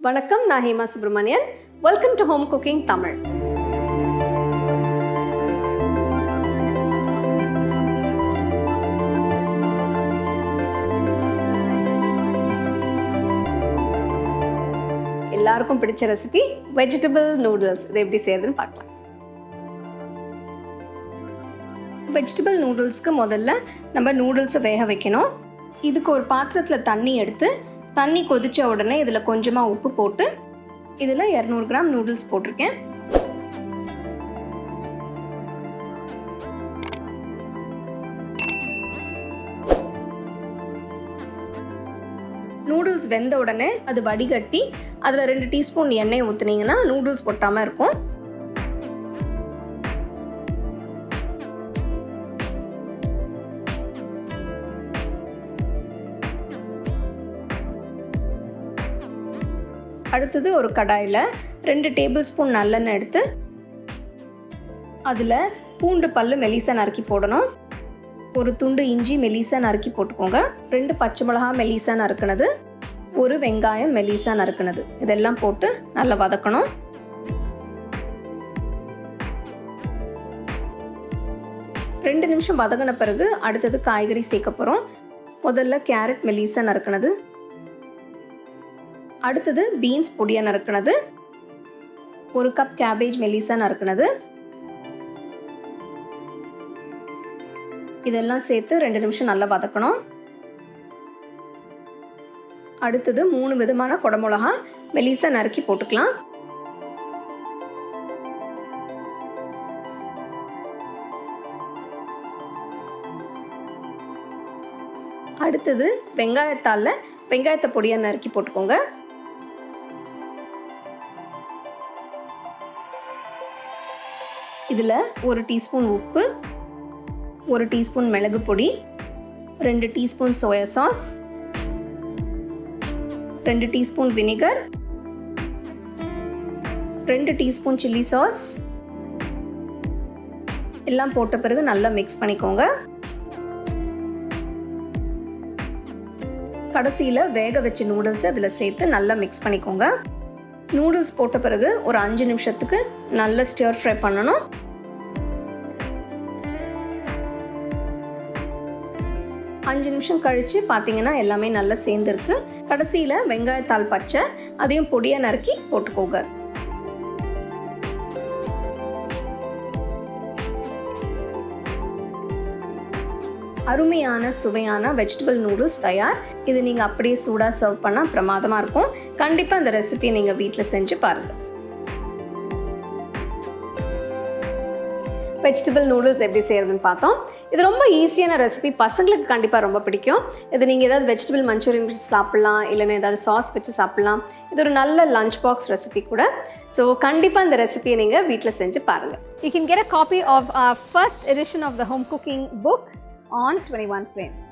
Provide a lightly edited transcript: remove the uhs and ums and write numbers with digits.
வணக்கம், நான் Hema Subramanian. Welcome to home cooking Tamil. எல்லாருக்கும் பிடிச்ச ரெசிபி வெஜிடபிள் நூடுல்ஸ். இதை எப்படி செய்யறதுன்னு பார்க்கலாம். வெஜிடபிள் நூடுல்ஸ்க்கு முதல்ல நம்ம நூடுல்ஸை வேக வைக்கணும். இதுக்கு ஒரு பாத்திரத்தில் தண்ணி எடுத்து தண்ணி கொதிச்ச உடனே இதில் கொஞ்சமாக உப்பு போட்டு இதில் 200 கிராம் நூடுல்ஸ் போட்டிருக்கேன். நூடுல்ஸ் வெந்த உடனே அது வடிகட்டி அதில் 2 டீஸ்பூன் எண்ணெய் ஊற்றுனீங்கன்னா நூடுல்ஸ் பொட்டாமல் இருக்கும். அடுத்தது ஒரு கடாயில் 2 டேபிள் ஸ்பூன் நல்லெண்ணெய் எடுத்து அதில் பூண்டு பல்லு மெலிசா நறுக்கி போடணும். ஒரு துண்டு இஞ்சி மெலிசா நறுக்கி போட்டுக்கோங்க. 2 பச்சை மிளகா மெலிசா நறுக்குனது, ஒரு வெங்காயம் மெலிசா நறுக்குனது, இதெல்லாம் போட்டு நல்லா வதக்கணும். ரெண்டு நிமிஷம் வதங்கின பிறகு அடுத்தது காய்கறி சேர்க்க போகிறோம். முதல்ல கேரட் மெலிசா நறுக்குனது, அடுத்தது பீன்ஸ் பொடியாக நறுக்குனது, ஒரு கப் கேபேஜ் மெலிசா நறுக்குனது, இதெல்லாம் சேர்த்து 2 நிமிஷம் நல்லா வதக்கணும். அடுத்தது 3 விதமான குடமிளகா மெலிசா நறுக்கி போட்டுக்கலாம். அடுத்தது வெங்காயத்தை பொடியாக நறுக்கி போட்டுக்கோங்க. இதில் 1 டீஸ்பூன் உப்பு, 1 டீஸ்பூன் மிளகு பொடி, 2 teaspoon soya sauce, 2 teaspoon vinegar, 2 teaspoon chilli sauce எல்லாம் போட்ட பிறகு நல்லா மிக்ஸ் பண்ணிக்கோங்க. கடைசியில் வேக வச்ச நூடுல்ஸ் அதில் சேர்த்து நல்லா மிக்ஸ் பண்ணிக்கோங்க. நூடுல்ஸ் போட்ட பிறகு ஒரு 5 நிமிஷத்துக்கு நல்லா ஸ்டிர் ஃப்ரை பண்ணணும். அஞ்சு நிமிஷம் கழித்து பார்த்தீங்கன்னா எல்லாமே நல்லா சேர்ந்துருக்கு. கடைசியில் வெங்காயத்தாள் பச்சை அதையும் பொடியாக நறுக்கி போட்டுக்கோங்க. அருமையான சுவையான வெஜிடபிள் நூடுல்ஸ் தயார். இது நீங்கள் அப்படியே சூடாக சர்வ் பண்ணால் பிரமாதமாக இருக்கும். கண்டிப்பாக இந்த ரெசிபியை நீங்கள் வீட்டில் செஞ்சு பாருங்கள். வெஜிடபிள் நூடுல்ஸ் எப்படி செய்யறதுன்னு பார்த்தோம். இது ரொம்ப ஈஸியான ரெசிபி, பசங்களுக்கு கண்டிப்பாக ரொம்ப பிடிக்கும். இது நீங்கள் ஏதாவது வெஜிடபிள் மஞ்சூரியன் வச்சு சாப்பிட்லாம், இல்லைன்னா ஏதாவது சாஸ் வச்சு சாப்பிட்லாம். இது ஒரு நல்ல லஞ்ச் பாக்ஸ் ரெசிபி கூட. ஸோ கண்டிப்பாக இந்த ரெசிபியை நீங்கள் வீட்டில் செஞ்சு பாருங்கள். You can get a copy of our first edition of the home cooking book on 21 frames.